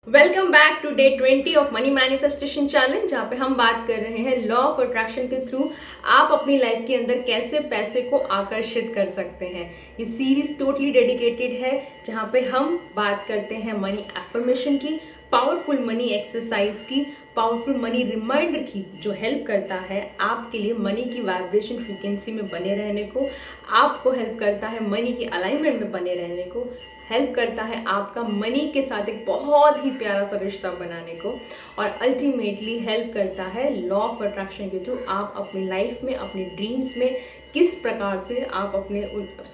Welcome back to day 20 of money manifestation challenge, जहाँ पे हम बात कर रहे हैं लॉ ऑफ अट्रैक्शन के थ्रू आप अपनी लाइफ के अंदर कैसे पैसे को आकर्षित कर सकते हैं। ये सीरीज टोटली डेडिकेटेड है जहाँ पे हम बात करते हैं मनी एफर्मेशन की, पावरफुल मनी एक्सरसाइज की, पावरफुल मनी रिमाइंडर की, जो हेल्प करता है आपके लिए मनी की वाइब्रेशन फ्रीक्वेंसी में बने रहने को, आपको हेल्प करता है मनी की अलाइनमेंट में बने रहने को, हेल्प करता है आपका मनी के साथ एक बहुत ही प्यारा सा रिश्ता बनाने को, और अल्टीमेटली हेल्प करता है लॉ ऑफ अट्रैक्शन के थ्रू आप अपनी लाइफ में, अपने ड्रीम्स में किस प्रकार से आप अपने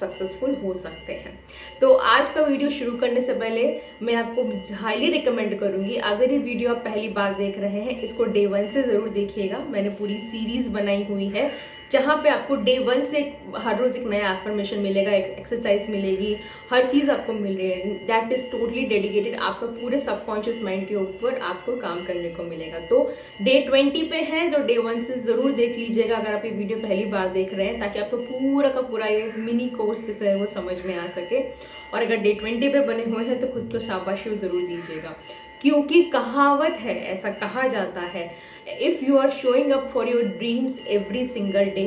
सक्सेसफुल हो सकते हैं। तो आज का वीडियो शुरू करने से पहले मैं आपको हाईली रिकमेंड करूंगी, अगर ये वीडियो आप पहली बार देख रहे हैं, इसको डे 1 से ज़रूर देखिएगा। मैंने पूरी सीरीज़ बनाई हुई है जहाँ पे आपको डे 1 से हर रोज़ एक नया एफर्मेशन मिलेगा, एक एक्सरसाइज मिलेगी, हर चीज़ आपको मिल रही है। दैट इज़ टोटली डेडिकेटेड आपका पूरे सबकॉन्शियस माइंड के ऊपर आपको काम करने को मिलेगा। तो डे 20 पे है तो डे 1 से ज़रूर देख लीजिएगा अगर आप ये वीडियो पहली बार देख रहे हैं, ताकि आपको पूरा का पूरा ये मिनी कोर्स जो है वो समझ में आ सके। और अगर डे 20 पे बने हुए हैं तो खुद को शाबाशी ज़रूर दीजिएगा, क्योंकि कहावत है, ऐसा कहा जाता है, if you are showing up for your dreams every single day,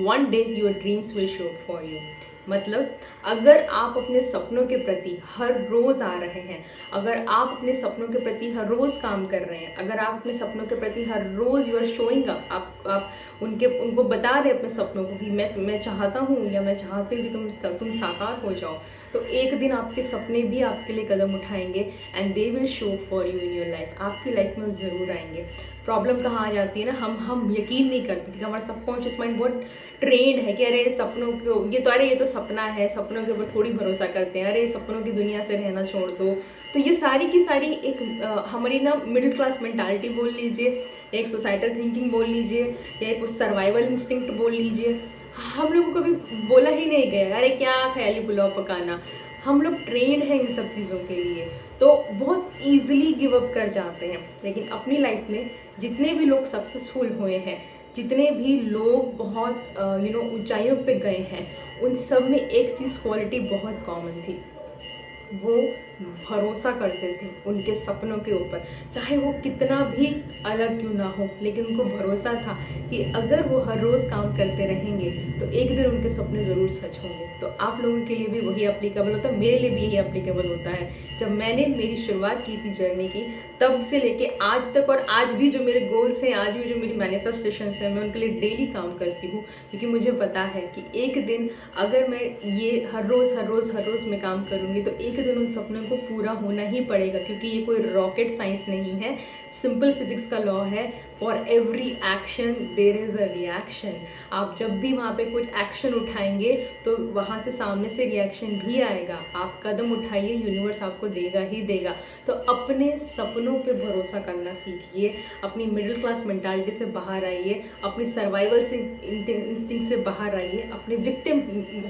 one day your dreams will show up for you। मतलब अगर आप अपने सपनों के प्रति हर रोज़ आ रहे हैं, अगर आप अपने सपनों के प्रति हर रोज़ काम कर रहे हैं, अगर आप अपने सपनों के प्रति हर रोज़ यू आर शोइंग अप, आप उनको बता रहे अपने सपनों को कि मैं चाहता हूँ या मैं चाहती हूँ कि तुम साकार हो जाओ, तो एक दिन आपके सपने भी आपके लिए कदम उठाएंगे and they will show for you in your life. आपकी लाइफ में ज़रूर आएंगे। प्रॉब्लम कहाँ आ जाती है ना, हम यकीन नहीं करते क्योंकि हमारा सबकॉन्शियस माइंड बहुत ट्रेंड है कि अरे सपनों को ये तो सपना है, सपनों के ऊपर थोड़ी भरोसा करते हैं, अरे सपनों की दुनिया से रहना छोड़ दो। तो ये सारी की सारी एक हमारी ना मिडिल क्लास मेंटालिटी बोल लीजिए, एक सोसाइटल थिंकिंग बोल लीजिए, या एक सर्वाइवल इंस्टिंक्ट बोल लीजिए, हम लोगों को कभी बोला ही नहीं गया अरे क्या ख्याली पुलाव पकाना। हम लोग ट्रेंड हैं इन सब चीज़ों के लिए, तो बहुत ईजिली गिव अप कर जाते हैं। लेकिन अपनी लाइफ में जितने भी लोग सक्सेसफुल हुए हैं, जितने भी लोग बहुत ऊंचाइयों पे गए हैं, उन सब में एक चीज़ क्वालिटी बहुत कॉमन थी, वो भरोसा करते थे उनके सपनों के ऊपर, चाहे वो कितना भी अलग क्यों ना हो, लेकिन उनको भरोसा था कि अगर वो हर रोज़ काम करते रहेंगे तो एक दिन उनके सपने ज़रूर सच होंगे। तो आप लोगों के लिए भी वही एप्लीकेबल होता है, मेरे लिए भी यही एप्लीकेबल होता है। जब मैंने मेरी शुरुआत की थी जर्नी की, तब से लेके आज तक, और आज भी जो मेरे गोल्स हैं, आज भी जो मेरी मैनिफेस्टेशंस हैं, मैं उनके लिए डेली काम करती हूँ, क्योंकि मुझे पता है कि एक दिन अगर मैं ये हर रोज़ में काम करूँगी तो एक दिन उन सपनों को पूरा होना ही पड़ेगा। क्योंकि ये कोई रॉकेट साइंस नहीं है, सिंपल फिजिक्स का लॉ है, for every action there is a reaction. आप जब भी वहाँ पे कुछ एक्शन उठाएंगे तो वहाँ से सामने से रिएक्शन भी आएगा। आप कदम उठाइए, यूनिवर्स आपको देगा ही देगा। तो अपने सपनों पे भरोसा करना सीखिए, अपनी मिडिल क्लास मेंटालिटी से बाहर आइए, अपनी सर्वाइवल से इंस्टिंक्ट से बाहर आइए, अपने विक्टिम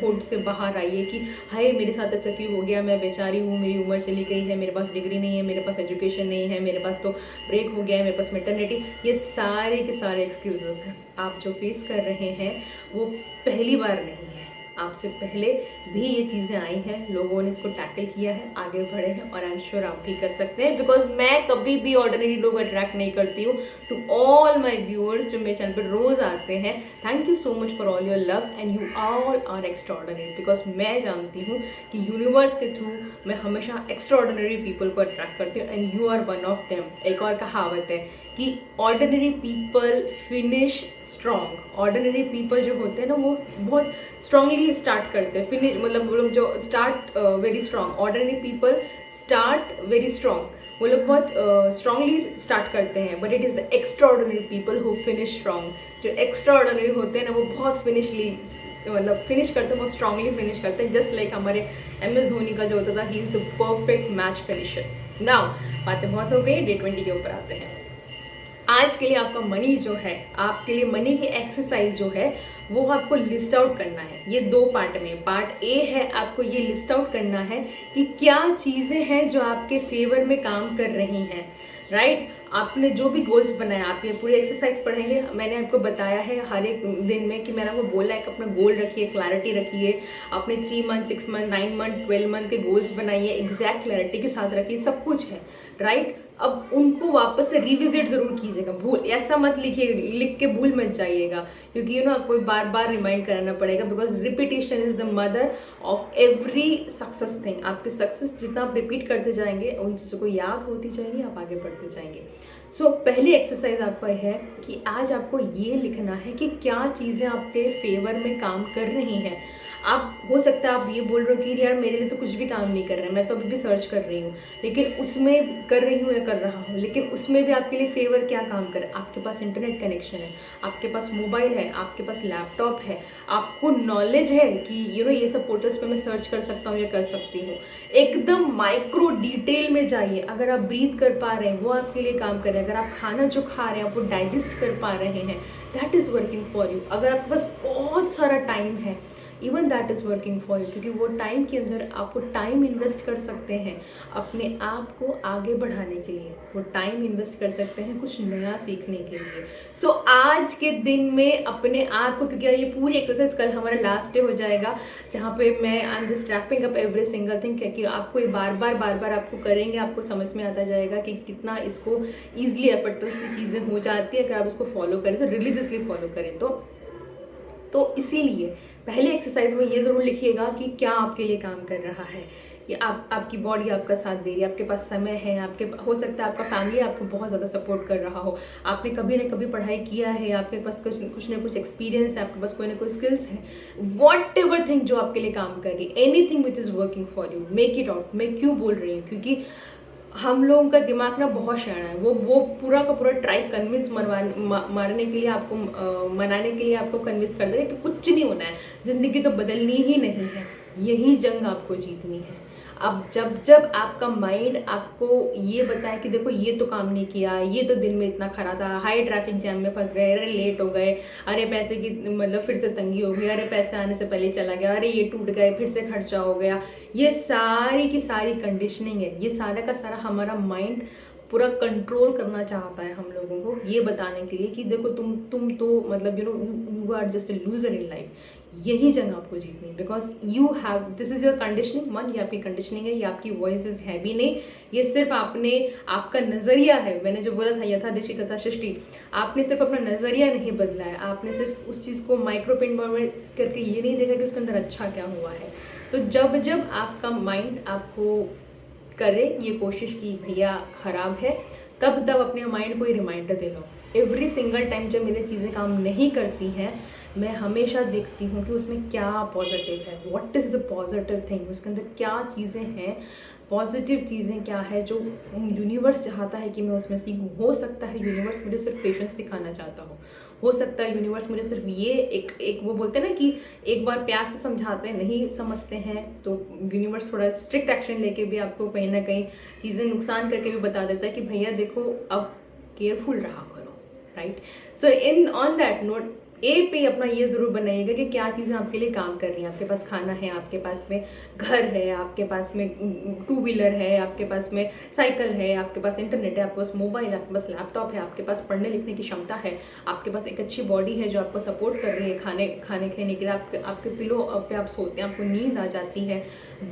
होड से बाहर आइए कि हाय मेरे साथ ऐसा क्यों हो गया, मैं बेचारी हूँ, मेरी उम्र चली गई है, मेरे पास डिग्री नहीं है, मेरे पास एजुकेशन नहीं है, मेरे पास तो ब्रेक हो गया है, मेरे पास मैटरनिटी। ये सारे के सारे एक्सक्यूजेस हैं। आप जो फेस कर रहे हैं वो पहली बार नहीं है, आपसे पहले भी ये चीज़ें आई हैं, लोगों ने इसको टैकल किया है, आगे बढ़े हैं, और आई एम श्योर आप भी कर सकते हैं। बिकॉज मैं कभी भी ऑर्डिनरी लोग अट्रैक्ट नहीं करती हूँ। टू ऑल माई व्यूअर्स जो मेरे चैनल पर रोज़ आते हैं, thank you so much for all your love and you all are extraordinary. Because मैं जानती हूँ कि यूनिवर्स के थ्रू मैं हमेशा एक्स्ट्राऑर्डिनरी पीपल को अट्रैक्ट करती हूँ, and you are one of them. एक और कहावत है कि ordinary people finish strong. Ordinary people जो होते हैं ना, वो बहुत स्ट्रांगली स्टार्ट करते हैं, फिनिश मतलब वो लोग जो start very strong, ordinary people start very strong, वो लोग बहुत स्ट्रांगली स्टार्ट करते हैं, but it is the extraordinary people who finish strong. जो एक्स्ट्राऑर्डिनरी होते हैं ना, वो बहुत फिनिश करते हैं, बहुत स्ट्रांगली फिनिश करते हैं। जस्ट लाइक हमारे MS धोनी का जो होता था, he is the perfect match finisher. Now बातें बहुत हो गई, डे 20 के ऊपर आते हैं। आज के लिए आपका मनी जो है, आपके लिए मनी की एक्सरसाइज जो है, वो आपको लिस्ट आउट करना है। ये 2 पार्ट में, पार्ट ए है आपको ये लिस्ट आउट करना है कि क्या चीज़ें हैं जो आपके फेवर में काम कर रही हैं, राइट। आपने जो भी गोल्स बनाए, आप ये पूरी एक्सरसाइज पढ़ेंगे, मैंने आपको बताया है हर एक दिन में कि मैंने आपको बोला है कि अपना गोल रखिए, क्लैरिटी रखिए, अपने 3 मंथ 6 मंथ 9 मंथ 12 मंथ के गोल्स बनाइए, एग्जैक्ट क्लैरिटी के साथ रखिए, सब कुछ है, राइट। अब उनको वापस से रिविजिट जरूर कीजिएगा, भूल ऐसा मत लिखिए, लिख के भूल मत जाइएगा, क्योंकि आपको बार बार रिमाइंड कराना पड़ेगा, because repetition is the mother of every success thing. आपके सक्सेस जितना आप रिपीट करते जाएंगे, उन चीज़ों को याद होती जाएगी, आप आगे बढ़ते जाएंगे। सो पहली एक्सरसाइज आपका है कि आज आपको ये लिखना है कि क्या चीज़ें आपके फेवर में काम कर रही हैं। आप हो सकता है आप ये बोल रहे हो कि यार मेरे लिए तो कुछ भी काम नहीं कर रहा है, मैं तो अभी भी सर्च कर रही हूँ, लेकिन उसमें कर रही हूँ या कर रहा हूँ, लेकिन उसमें भी आपके लिए फेवर क्या काम करे। आपके पास इंटरनेट कनेक्शन है, आपके पास मोबाइल है, आपके पास लैपटॉप है, आपको नॉलेज है कि ये सब पोर्टल्स पे मैं सर्च कर सकता हूँ या कर सकती हूँ। एकदम माइक्रो डिटेल में जाइए। अगर आप ब्रीथ कर पा रहे हैं वो आपके लिए काम कर रहे हैं, अगर आप खाना जो खा रहे हैं आप वो डाइजेस्ट कर पा रहे हैं, that is working for you. अगर आपके पास बहुत सारा टाइम है, even that is working for you, क्योंकि वो टाइम के अंदर आपको टाइम इन्वेस्ट कर सकते हैं अपने आप को आगे बढ़ाने के लिए, वो टाइम इन्वेस्ट कर सकते हैं कुछ नया सीखने के लिए। सो आज के दिन में अपने आप को, क्योंकि ये पूरी एक्सरसाइज कल हमारा लास्ट डे हो जाएगा, जहाँ पे मैं I am just wrapping up every single thing, क्योंकि आपको ये बार बार आपको करेंगे, आपको समझ में आता जाएगा कि कितना इसको ईजिली एफर्टलेसली चीज़ें हो जाती है अगर आप इसको फॉलो करें, तो रिलीजियसली फॉलो करें। तो इसीलिए पहले एक्सरसाइज में ये ज़रूर लिखिएगा कि क्या आपके लिए काम कर रहा है, कि आपकी बॉडी आपका साथ दे रही है, आपके पास समय है, आपके हो सकता है आपका फैमिली आपको बहुत ज़्यादा सपोर्ट कर रहा हो, आपने कभी ना कभी पढ़ाई किया है, आपके पास कुछ ना कुछ एक्सपीरियंस है, आपके पास कोई ना कोई स्किल्स है, वॉट एवर थिंग जो आपके लिए काम कर रही है, anything which is working for you, make it out. मैं क्यों बोल रही हूँ, क्योंकि हम लोगों का दिमाग ना बहुत शाना है, वो पूरा का पूरा ट्राई कन्विंस मारने के लिए आपको मनाने के लिए आपको कन्विंस कर देगा कि कुछ नहीं होना है, ज़िंदगी तो बदलनी ही नहीं है, यही जंग आपको जीतनी है। अब जब आपका माइंड आपको ये बताए कि देखो ये तो काम नहीं किया, ये तो दिन में इतना खरा था, हाई ट्रैफिक जैम में फंस गए, अरे लेट हो गए, अरे पैसे की मतलब फिर से तंगी हो गई, अरे पैसे आने से पहले चला गया, अरे ये टूट गए, फिर से खर्चा हो गया, ये सारी की सारी कंडीशनिंग है। ये सारा का सारा हमारा माइंड पूरा कंट्रोल करना चाहता है हम लोगों को, ये बताने के लिए कि देखो तुम तो मतलब you are just a loser in life. यही जंग आपको जीतनी है, because you have, this is your conditioning. मन, ये आपकी कंडीशनिंग है, ये आपकी वॉइस इज हैवी नहीं, ये सिर्फ आपका नजरिया है। मैंने जो बोला था यथा दिशि तथा सृष्टि, आपने सिर्फ अपना नजरिया नहीं बदला है, आपने सिर्फ उस चीज़ को माइक्रो पिन करके ये नहीं देखा कि उसके अंदर अच्छा क्या हुआ है। तो जब आपका माइंड आपको करे ये कोशिश की भैया खराब है, तब अपने माइंड को ये रिमाइंडर दे लो। एवरी सिंगल टाइम जब मेरी चीज़ें काम नहीं करती हैं, मैं हमेशा देखती हूँ कि उसमें क्या पॉजिटिव है, what is the positive thing, उसके अंदर क्या चीज़ें हैं, पॉजिटिव चीज़ें क्या है जो यूनिवर्स चाहता है कि मैं उसमें सीखूँ। हो सकता है यूनिवर्स मुझे सिर्फ पेशेंस सिखाना चाहता हो सकता है यूनिवर्स मुझे सिर्फ ये एक वो बोलते हैं ना कि एक बार प्यार से समझाते हैं, नहीं समझते हैं तो यूनिवर्स थोड़ा स्ट्रिक्ट एक्शन लेके भी आपको कहीं ना कहीं चीज़ें नुकसान करके भी बता देता है कि भैया देखो अब केयरफुल रहा करो, right. So in on that note, ए पे अपना ये ज़रूर बनाइएगा कि क्या चीज़ें आपके लिए काम कर रही हैं। आपके पास खाना है, आपके पास में घर है, आपके पास में 2 व्हीलर है, आपके पास में साइकिल है, आपके पास इंटरनेट है, आपके पास मोबाइल है, आपके पास लैपटॉप है, आपके पास पढ़ने लिखने की क्षमता है, आपके पास एक अच्छी बॉडी है जो आपको सपोर्ट कर रही है खाने के लिए, आपके पिलो पे आप सोते हैं, आपको नींद आ जाती है।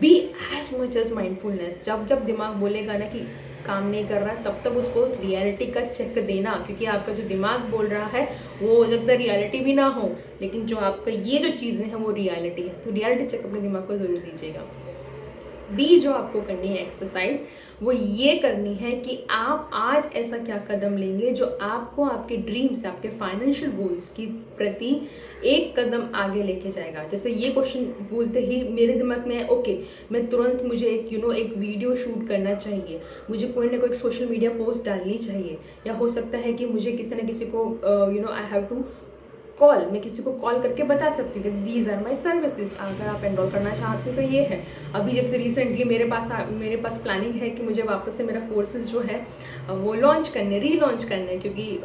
Be as much as mindfulness. जब दिमाग बोलेगा ना कि काम नहीं कर रहा है, तब उसको रियलिटी का चेक देना, क्योंकि आपका जो दिमाग बोल रहा है वो हो सकता है रियलिटी भी ना हो, लेकिन जो आपका ये जो चीज़ें हैं वो रियलिटी है। तो रियलिटी चेक अपने दिमाग को ज़रूर दीजिएगा। बी जो आपको करनी है एक्सरसाइज, वो ये करनी है कि आप आज ऐसा क्या कदम लेंगे जो आपको आपके ड्रीम्स, आपके फाइनेंशियल गोल्स की प्रति एक कदम आगे लेके जाएगा। जैसे ये क्वेश्चन बोलते ही मेरे दिमाग में है ओके, मैं तुरंत मुझे एक एक वीडियो शूट करना चाहिए, मुझे कोई ना कोई सोशल मीडिया पोस्ट डालनी चाहिए, या हो सकता है कि मुझे किसी न किसी को आई हैव टू कॉल, मैं किसी को कॉल करके बता सकती हूँ कि दीज आर माई सर्विसेज, अगर आप एनरोल करना चाहते हो तो ये है। अभी जैसे रिसेंटली मेरे पास प्लानिंग है कि मुझे वापस से मेरा कोर्सेज जो है वो लॉन्च करने, रीलॉन्च करने, क्योंकि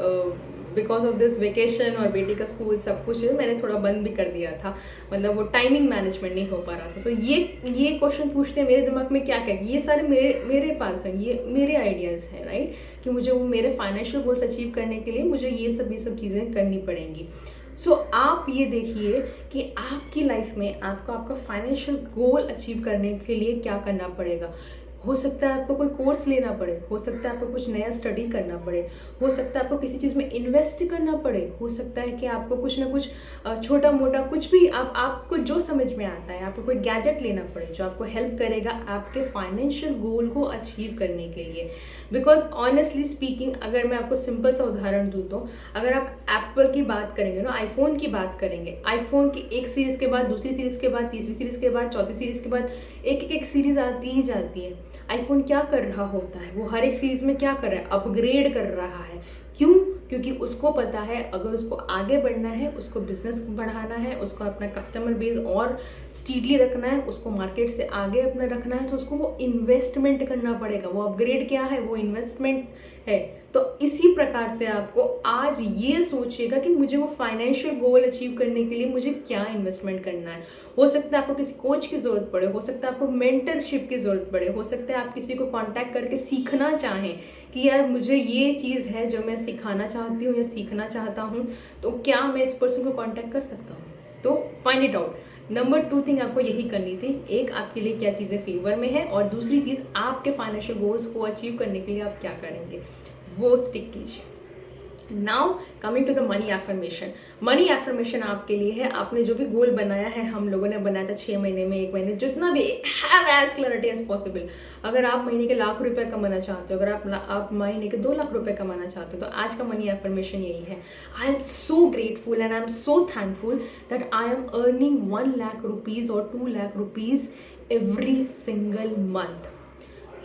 बिकॉज ऑफ दिस वेकेशन और बेटी का स्कूल सब कुछ है, मैंने थोड़ा बंद भी कर दिया था, मतलब वो टाइमिंग मैनेजमेंट नहीं हो पा रहा था। तो ये क्वेश्चन पूछते हैं मेरे दिमाग में, क्या क्या ये सारे मेरे पास हैं, ये मेरे आइडियाज़ हैं, राइट, कि मुझे वो मेरे फाइनेंशियल गोल्स अचीव करने के लिए मुझे ये सब चीज़ें करनी पड़ेंगी। सो आप ये देखिए कि आपकी लाइफ में आपको आपका फाइनेंशियल गोल अचीव करने के लिए क्या करना पड़ेगा। हो सकता है आपको कोई कोर्स लेना पड़े, हो सकता है आपको कुछ नया स्टडी करना पड़े, हो सकता है आपको किसी चीज़ में इन्वेस्ट करना पड़े, हो सकता है कि आपको कुछ ना कुछ छोटा मोटा कुछ भी आपको जो समझ में आता है, आपको कोई गैजेट लेना पड़े जो आपको हेल्प करेगा आपके फाइनेंशियल गोल को अचीव करने के लिए। बिकॉज ऑनेस्टली स्पीकिंग, अगर मैं आपको सिंपल सा उदाहरण दूँ तो अगर आप एप्पल की बात करेंगे ना, आईफोन की बात करेंगे, आईफोन की एक सीरीज़ के बाद दूसरी सीरीज़ के बाद तीसरी सीरीज़ के बाद चौथी सीरीज़ के बाद एक सीरीज़ आती ही जाती है। आईफोन क्या कर रहा होता है, वो हर एक सीरीज में क्या कर रहा है, अपग्रेड कर रहा है। क्यों? क्योंकि उसको पता है अगर उसको आगे बढ़ना है, उसको बिजनेस बढ़ाना है, उसको अपना कस्टमर बेस और स्टीडली रखना है, उसको मार्केट से आगे अपना रखना है, तो उसको वो इन्वेस्टमेंट करना पड़ेगा। वो अपग्रेड क्या है, वो इन्वेस्टमेंट है। तो इसी प्रकार से आपको आज ये सोचिएगा कि मुझे वो फाइनेंशियल गोल अचीव करने के लिए मुझे क्या इन्वेस्टमेंट करना है। हो सकता है आपको किसी कोच की ज़रूरत पड़े, हो सकता है आपको मेंटरशिप की ज़रूरत पड़े, हो सकता है आप किसी को कांटेक्ट करके सीखना चाहें कि यार मुझे ये चीज़ है जो मैं सिखाना चाहती हूँ या सीखना चाहता हूँ, तो क्या मैं इस पर्सन को कांटेक्ट कर सकता हूँ। तो find it out. Number 2 thing आपको यही करनी थी, एक आपके लिए क्या चीज़ें फेवर में है, और दूसरी चीज़ आपके फाइनेंशियल गोल्स को अचीव करने के लिए आप क्या करेंगे, वो स्टिक कीजिए। Now coming to the money affirmation. Money affirmation आपके लिए है, आपने जो भी गोल बनाया है, हम लोगों ने बनाया था 6 महीने में, 1 महीने, जितना भी, have as clarity as possible. अगर आप महीने के लाख रुपए कमाना चाहते हो, अगर आप महीने के 2 लाख रुपए कमाना चाहते हो, तो आज का मनी एफर्मेशन यही है, I am so grateful and I am so thankful that I am earning 1 lakh rupees और 2 lakh rupees every single month.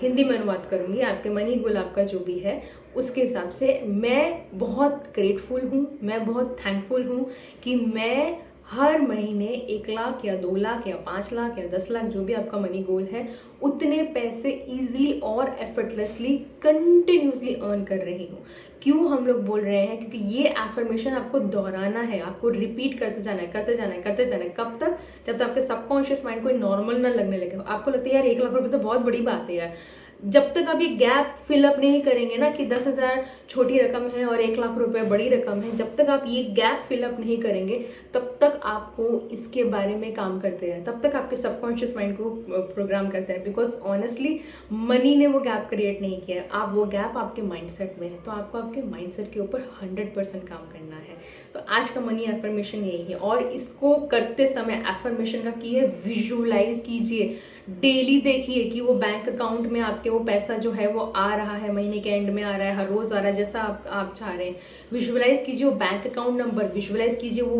Hindi में अनुवाद करूंगी, आपके मनी गोल आपका जो भी है उसके हिसाब से मैं बहुत ग्रेटफुल हूँ, मैं बहुत थैंकफुल हूँ कि मैं हर महीने 1 लाख या 2 लाख या 5 लाख या 10 लाख, जो भी आपका मनी गोल है, उतने पैसे ईजिली और एफर्टलेसली कंटिन्यूसली अर्न कर रही हूँ। क्यों हम लोग बोल रहे हैं? क्योंकि ये एफर्मेशन आपको दोहराना है, आपको रिपीट करते जाना है, करते जाना है, करते जाना है। कब तक? जब तक आपके सबकॉन्शियस माइंड को नॉर्मल ना लगने लगे। आपको लगता है यार 1 लाख रुपए तो बहुत बड़ी बात है यार। जब तक आप ये गैप फिलअप नहीं करेंगे ना कि 10,000 छोटी रकम है और 1 लाख रुपए बड़ी रकम है, जब तक आप ये गैप फिलअप नहीं करेंगे तब तक आपको इसके बारे में काम करते रहें, तब तक आपके सबकॉन्शियस माइंड को प्रोग्राम करते हैं। बिकॉज ऑनेस्टली मनी ने वो गैप क्रिएट नहीं किया है, आप वो गैप आपके माइंडसेट में है, तो आपको आपके माइंडसेट के ऊपर 100% काम करना है। तो आज का मनी एफर्मेशन यही है, और इसको करते समय एफर्मेशन का की है विजुअलाइज कीजिए, डेली देखिए कि वो बैंक अकाउंट में आपके वो पैसा जो है वो आ रहा है, महीने के एंड में आ रहा है, हर रोज आ रहा है, जैसा आप चाह रहे हैं। विजुअलाइज कीजिए वो बैंक अकाउंट नंबर, विजुअलाइज कीजिए वो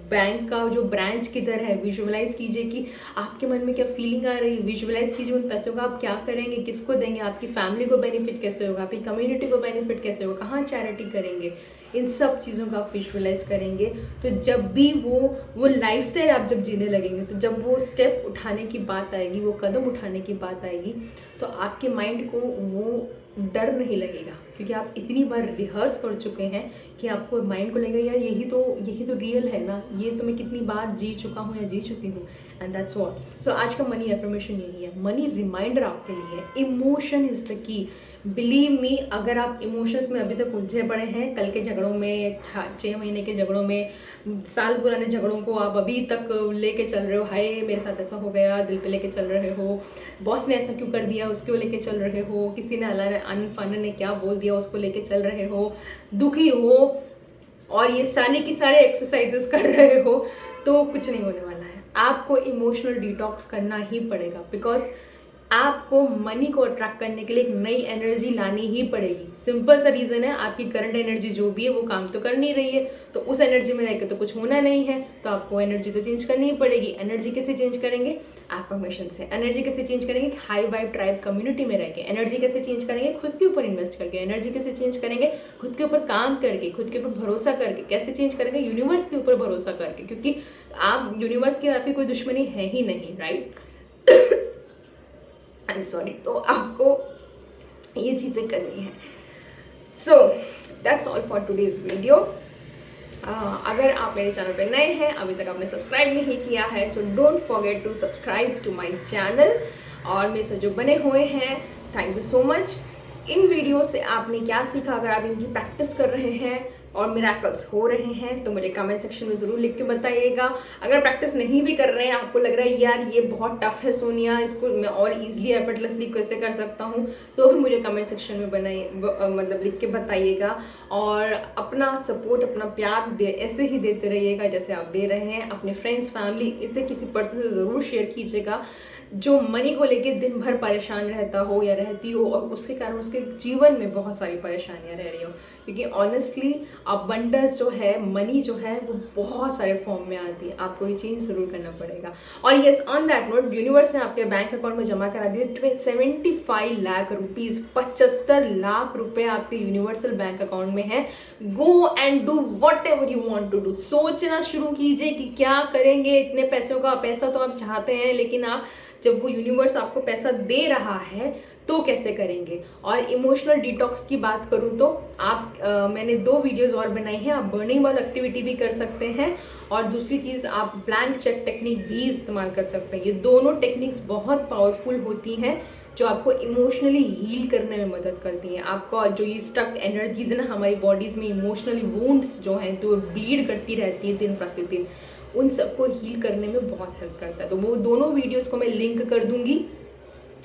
बैंक का जो ब्रांच किधर है, विजुअलाइज कीजिए कि आपके मन में क्या फीलिंग आ रही है, विजुअलाइज कीजिए उन पैसों का आप क्या करेंगे, किसको देंगे, आपकी फैमिली को बेनिफिट कैसे होगा, आपकी कम्युनिटी को बेनिफिट कैसे होगा, कहाँ चैरिटी करेंगे, इन सब चीज़ों का आप विजुअलाइज करेंगे। तो जब भी वो लाइफस्टाइल आप जब जीने लगेंगे, तो जब वो स्टेप उठाने की बात आएगी, वो कदम उठाने की बात आएगी, तो आपके माइंड को वो डर नहीं लगेगा, क्योंकि आप इतनी बार रिहर्स कर चुके हैं कि आपको माइंड को लगेगा यार यही तो रियल है ना, ये तो मैं कितनी बार जी चुका हूँ या जी चुकी हूँ, एंड दैट्स व्हाट। सो आज का मनी एफर्मेशन यही है, मनी रिमाइंडर आपके लिए है, emotion is the key. Believe me, अगर आप इमोशंस में अभी तक उलझे पड़े हैं, कल के झगड़ों में, 6 महीने के झगड़ों में, साल पुराने झगड़ों को आप अभी तक लेके चल रहे हो, हाय मेरे साथ ऐसा हो गया, दिल पे लेके चल रहे हो, बॉस ने ऐसा क्यों कर दिया उसको लेके चल रहे हो, किसी ने अनफान ने क्या बोल दिया उसको लेके चल रहे हो, दुखी हो और ये सारे की सारे एक्सरसाइजेस कर रहे हो, तो कुछ नहीं होने वाला है। आपको इमोशनल डिटॉक्स करना ही पड़ेगा, बिकॉज आपको मनी को अट्रैक्ट करने के लिए एक नई एनर्जी लानी ही पड़ेगी। सिंपल सा रीजन है, आपकी करंट एनर्जी जो भी है वो काम तो कर नहीं रही है, तो उस एनर्जी में रहकर तो कुछ होना नहीं है, तो आपको एनर्जी तो चेंज करनी ही पड़ेगी। एनर्जी कैसे चेंज करेंगे? एफर्मेशन से। एनर्जी कैसे चेंज करेंगे? हाई वाइब ट्राइब कम्युनिटी में रह के। एनर्जी कैसे चेंज करेंगे? खुद के ऊपर इन्वेस्ट करके। एनर्जी कैसे चेंज करेंगे? खुद के ऊपर काम करके, खुद के ऊपर भरोसा करके। कैसे चेंज करेंगे? यूनिवर्स के ऊपर भरोसा करके, क्योंकि आप यूनिवर्स की आपकी कोई दुश्मनी है ही नहीं, राइट? I am sorry. तो आपको ये चीज़ें करनी है। So that's all for today's video. अगर आप मेरे चैनल पे नए हैं, अभी तक आपने सब्सक्राइब नहीं किया है, तो don't forget to subscribe to my channel. और मेरे से जो बने हुए हैं, थैंक यू सो मच। इन वीडियो से आपने क्या सीखा? अगर आप इनकी प्रैक्टिस कर रहे हैं और मिरेकल्स हो रहे हैं तो मुझे कमेंट सेक्शन में ज़रूर लिख के बताइएगा। अगर प्रैक्टिस नहीं भी कर रहे हैं, आपको लग रहा है यार ये बहुत टफ है सोनिया, इसको मैं और इजीली एफर्टलेसली कैसे कर सकता हूँ, तो भी मुझे कमेंट सेक्शन में मतलब लिख के बताइएगा। और अपना सपोर्ट, अपना प्यार ऐसे ही देते रहिएगा जैसे आप दे रहे हैं। अपने फ्रेंड्स, फैमिली, इसे किसी पर्सन से ज़रूर शेयर कीजिएगा जो मनी को लेके दिन भर परेशान रहता हो या रहती हो और उसके कारण उसके जीवन में बहुत सारी परेशानियां रह रही हो। क्योंकि ऑनेस्टली अबंडेंस जो है, मनी जो है, वो बहुत सारे फॉर्म में आती है। आपको ये चेंज जरूर करना पड़ेगा। और yes, on that note, universe ने आपके बैंक अकाउंट में जमा करा दिए 75 लाख रुपीज, 75 लाख रुपए आपके यूनिवर्सल बैंक अकाउंट में है। Go and do whatever you want to do. सोचना शुरू कीजिए कि क्या करेंगे इतने पैसों का। पैसा तो आप चाहते हैं, लेकिन आप जब वो यूनिवर्स आपको पैसा दे रहा है तो कैसे करेंगे। और इमोशनल डिटॉक्स की बात करूं तो आप मैंने 2 वीडियोस और बनाई हैं। आप बर्निंग वाल एक्टिविटी भी कर सकते हैं और दूसरी चीज़ आप ब्लैंक चेक टेक्निक भी इस्तेमाल कर सकते हैं। ये दोनों टेक्निक्स बहुत पावरफुल होती हैं जो आपको इमोशनली हील करने में मदद करती हैं। आपका जो ये स्टक एनर्जीज है ना हमारी बॉडीज़ में, इमोशनली वुंड्स जो हैं तो ब्लीड करती रहती है दिन प्रतिदिन, उन सबको हील करने में बहुत हेल्प करता है। तो वो दोनों वीडियोस को मैं लिंक कर दूंगी,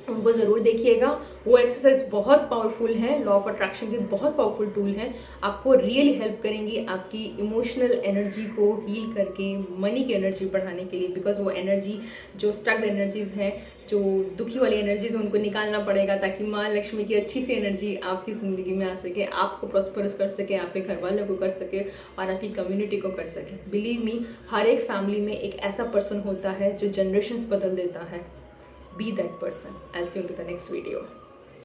उनको ज़रूर देखिएगा। वो एक्सरसाइज बहुत पावरफुल है, लॉ ऑफ अट्रैक्शन की बहुत पावरफुल टूल है। आपको रियली हेल्प करेंगी आपकी इमोशनल एनर्जी को हील करके मनी की एनर्जी बढ़ाने के लिए। बिकॉज वो एनर्जी जो स्टक्ड एनर्जीज हैं, जो दुखी वाली एनर्जीज हैं, उनको निकालना पड़ेगा ताकि माँ लक्ष्मी की अच्छी सी एनर्जी आपकी ज़िंदगी में आ सके, आपको प्रॉस्परस कर सके, आपके घर वालों को कर सके और आपकी कम्युनिटी को कर सके। बिलीव मी, हर एक फैमिली में एक ऐसा पर्सन होता है जो जनरेशन्स बदल देता है। Be that person. I'll see you in the next video.